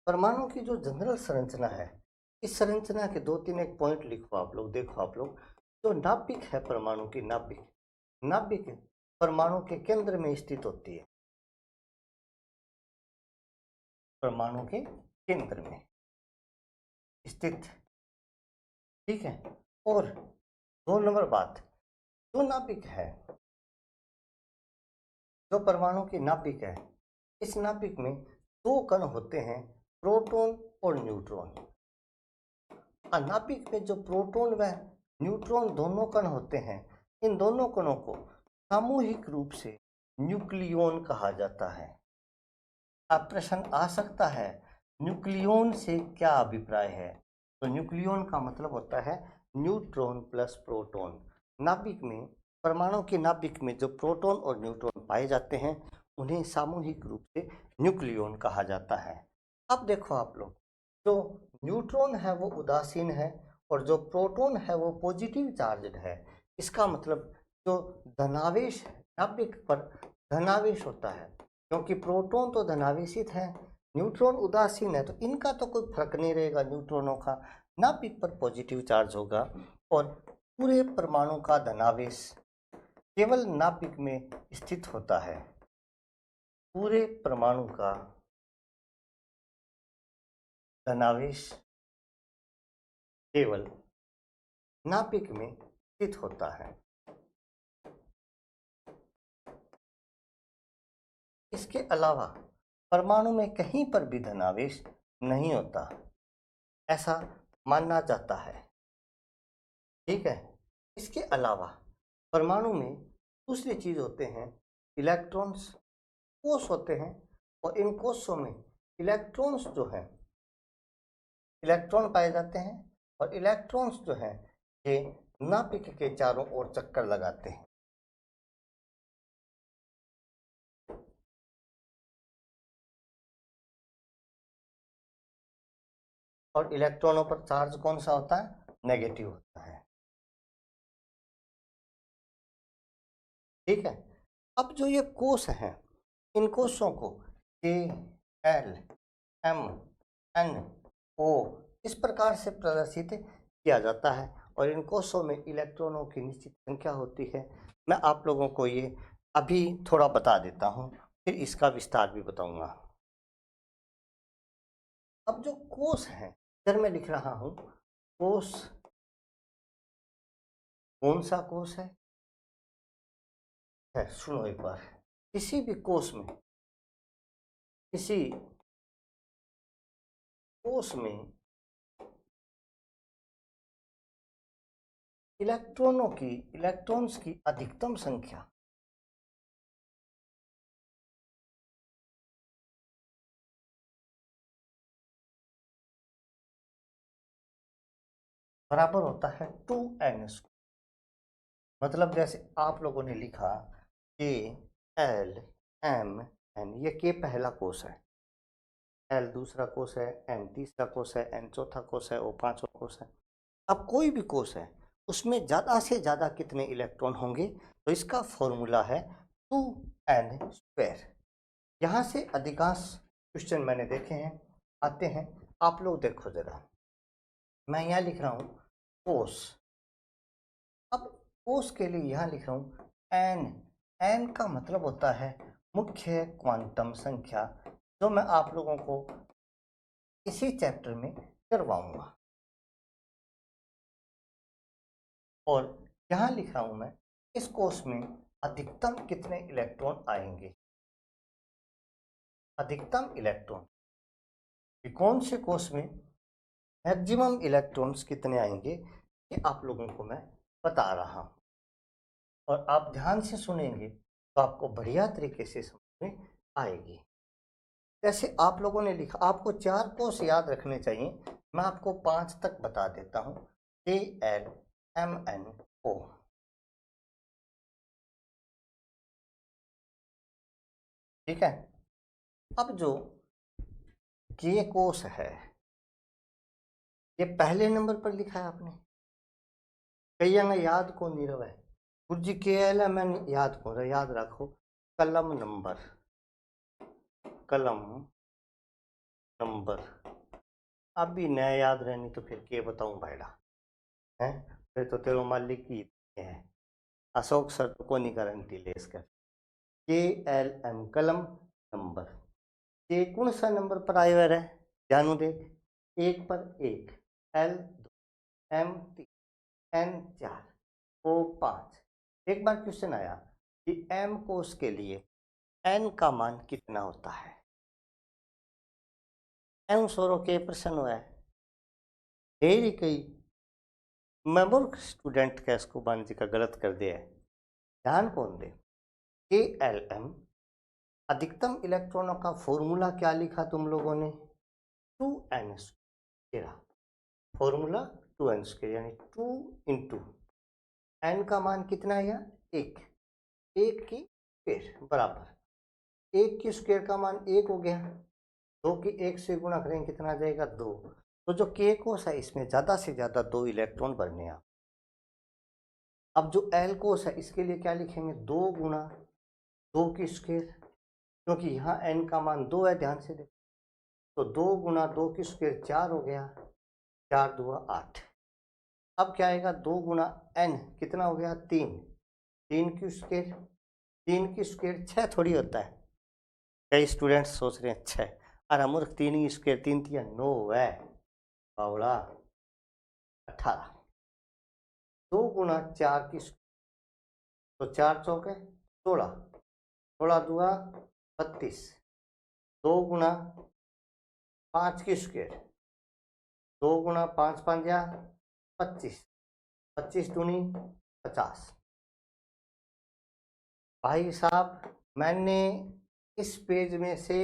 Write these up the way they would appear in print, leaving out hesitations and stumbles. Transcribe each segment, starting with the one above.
परमाणु की जो जनरल संरचना है, इस संरचना के दो तीन एक पॉइंट लिखो आप लोग, देखो आप लोग। जो नाभिक है परमाणु की, नाभिक नाभिक परमाणु के केंद्र में स्थित होती है, परमाणु के केंद्र में स्थित, ठीक है। और दो नंबर बात, जो नाभिक है, जो परमाणु की नाभिक है, इस नाभिक में दो कण होते हैं, प्रोटॉन और न्यूट्रॉन। नाभिक में जो प्रोटॉन व न्यूट्रॉन दोनों कण होते हैं, इन दोनों कणों को सामूहिक रूप से न्यूक्लियॉन कहा जाता है। अब प्रश्न आ सकता है, न्यूक्लियॉन से क्या अभिप्राय है? तो न्यूक्लियॉन का मतलब होता है न्यूट्रॉन प्लस प्रोटॉन। नाभिक में, परमाणु की नाभिक में जो प्रोटॉन और न्यूट्रॉन पाए जाते हैं, उन्हें सामूहिक रूप से न्यूक्लियॉन कहा जाता है। अब देखो आप लोग, जो न्यूट्रॉन है वो उदासीन है और जो प्रोटॉन है वो पॉजिटिव चार्जड है। इसका मतलब जो धनावेश है, नाभिक पर धनावेश होता है, क्योंकि प्रोटॉन तो धनावेशित है, न्यूट्रॉन उदासीन है, तो इनका तो कोई फर्क नहीं रहेगा। न्यूट्रॉनों का नाभिक पर पॉजिटिव चार्ज होगा और पूरे परमाणु का धनावेश केवल नाभिक में स्थित होता है। पूरे परमाणु का धनावेश केवल नाभिक में स्थित होता है। इसके अलावा परमाणु में कहीं पर भी धनावेश नहीं होता, ऐसा माना जाता है, ठीक है। इसके अलावा परमाणु में दूसरी चीज होते हैं इलेक्ट्रॉन्स, कोष होते हैं, और इन कोषों में इलेक्ट्रॉन्स जो है, इलेक्ट्रॉन पाए जाते हैं, और इलेक्ट्रॉन्स जो है ये नाभिक के चारों ओर चक्कर लगाते हैं। और इलेक्ट्रॉनों पर चार्ज कौन सा होता है? नेगेटिव होता है, ठीक है। अब जो ये कोष हैं, इन कोषों को KLMNO इस प्रकार से प्रदर्शित किया जाता है, और इन कोषों में इलेक्ट्रॉनों की निश्चित संख्या होती है। मैं आप लोगों को ये अभी थोड़ा बता देता हूँ, फिर इसका विस्तार भी बताऊंगा। अब जो कोष है, इधर मैं लिख रहा हूँ कोष, कौन सा कोष है? सुनो एक बार, किसी भी कोष में, किसी कोष में इलेक्ट्रॉन्स की अधिकतम संख्या बराबर होता है 2n। मतलब जैसे आप लोगों ने लिखा KLMN, ये K पहला कोष है, L दूसरा कोष है, M तीसरा कोष है, N चौथा कोष है, O पांचवा कोष है। अब कोई भी कोष है, उसमें ज़्यादा से ज़्यादा कितने इलेक्ट्रॉन होंगे? तो इसका फॉर्मूला है 2n²। यहाँ से अधिकांश क्वेश्चन मैंने देखे हैं आते हैं। आप लोग देखो जरा, मैं यहाँ लिख रहा हूँ कोष। अब कोष के लिए यहाँ लिख रहा हूँ n का मतलब होता है मुख्य क्वांटम संख्या, जो मैं आप लोगों को इसी चैप्टर में करवाऊंगा। और यहाँ लिख रहा हूँ मैं, इस कोष में अधिकतम कितने इलेक्ट्रॉन आएंगे? अधिकतम इलेक्ट्रॉन, कौन से कोष में मैक्सिमम इलेक्ट्रॉन्स कितने आएंगे, ये आप लोगों को मैं बता रहा हूँ। और आप ध्यान से सुनेंगे तो आपको बढ़िया तरीके से समझ में आएगी। जैसे आप लोगों ने लिखा, आपको 4 कोष याद रखने चाहिए, मैं आपको 5 तक बता देता हूँ। KLMNO, ठीक है। अब जो K कोष है, ये पहले नंबर पर लिखा है आपने, कई याद को नहीं रहा है गुरुजी, KLMN याद को रहा, याद रखो कलम नंबर, कलम नंबर। अब भी नया याद रहनी तो फिर के बताऊं भाईड़ा है, फिर तो तेरो मालिक की है। अशोक सर तो को नहीं गारंटी ले इसका। के एल एम कलम नंबर। ये कौन सा नंबर पर आया है जानू देख, 1 पर 1, L 2, M 3, N 4, O 5। एक बार क्वेश्चन आया कि M कोष के लिए N का मान कितना होता है। M सोरो के प्रश्न हुआ है ढेरी कई मैं मूर्ख स्टूडेंट का इसको मान जी का गलत कर दिया है। ध्यान कौन दे, के एल एम अधिकतम इलेक्ट्रॉनों का फॉर्मूला क्या लिखा तुम लोगों ने, 2n square. Formula 2n square यानी 2 इंटू एन का मान कितना है यार, 1, 1 की स्क्वायर बराबर 1 की स्क्वायर का मान 1 हो गया, 2 की 1 से गुणा करेंगे कितना आ जाएगा 2। तो जो के कोस है इसमें ज़्यादा से ज़्यादा 2 इलेक्ट्रॉन भरने हैं। अब जो एल कोस है इसके लिए क्या लिखेंगे, 2 गुणा 2 की स्क्वायर, क्योंकि यहाँ एन का मान 2 है, ध्यान से देखो। तो 2 गुणा 2 की स्क्वायर 4 हो गया, 4 दूआ 8। अब क्या आएगा, 2 गुणा एन कितना हो गया 3, 3 की स्क्वायर, 3 की स्क्वायर 6 थोड़ी होता है। कई स्टूडेंट्स सोच रहे हैं 6, अरे मूर्ख 3 की स्क्वायर 3 तिया 9 है बावड़ा 18। 2 गुणा 4 की स्क्वायर तो 4 चौके 16, 16 दूआ 32। 2 गुणा 5 की स्क्वायर, 2 गुणा 5 पंजा 25, 25 दूनी 50। भाई साहब मैंने इस पेज में से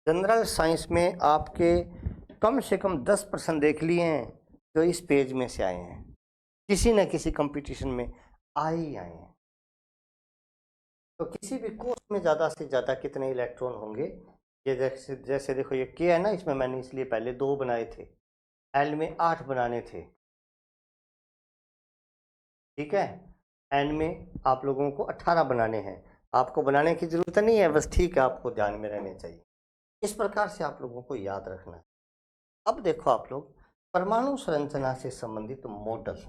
जनरल साइंस में आपके कम से कम 10% देख लिए हैं जो इस पेज में से आए हैं, किसी न किसी कंपटीशन में आए ही आए हैं। तो किसी भी कोर्स में ज़्यादा से ज़्यादा कितने इलेक्ट्रॉन होंगे, ये जैसे देखो ये के है ना, इसमें मैंने इसलिए पहले 2 बनाए थे, एल में 8 बनाने थे, ठीक है। एन में आप लोगों को 18 बनाने हैं, आपको बनाने की ज़रूरत नहीं है, बस ठीक है आपको ध्यान में रहने चाहिए। इस प्रकार से आप लोगों को याद रखना है। अब देखो आप लोग परमाणु संरचना से संबंधित मॉडल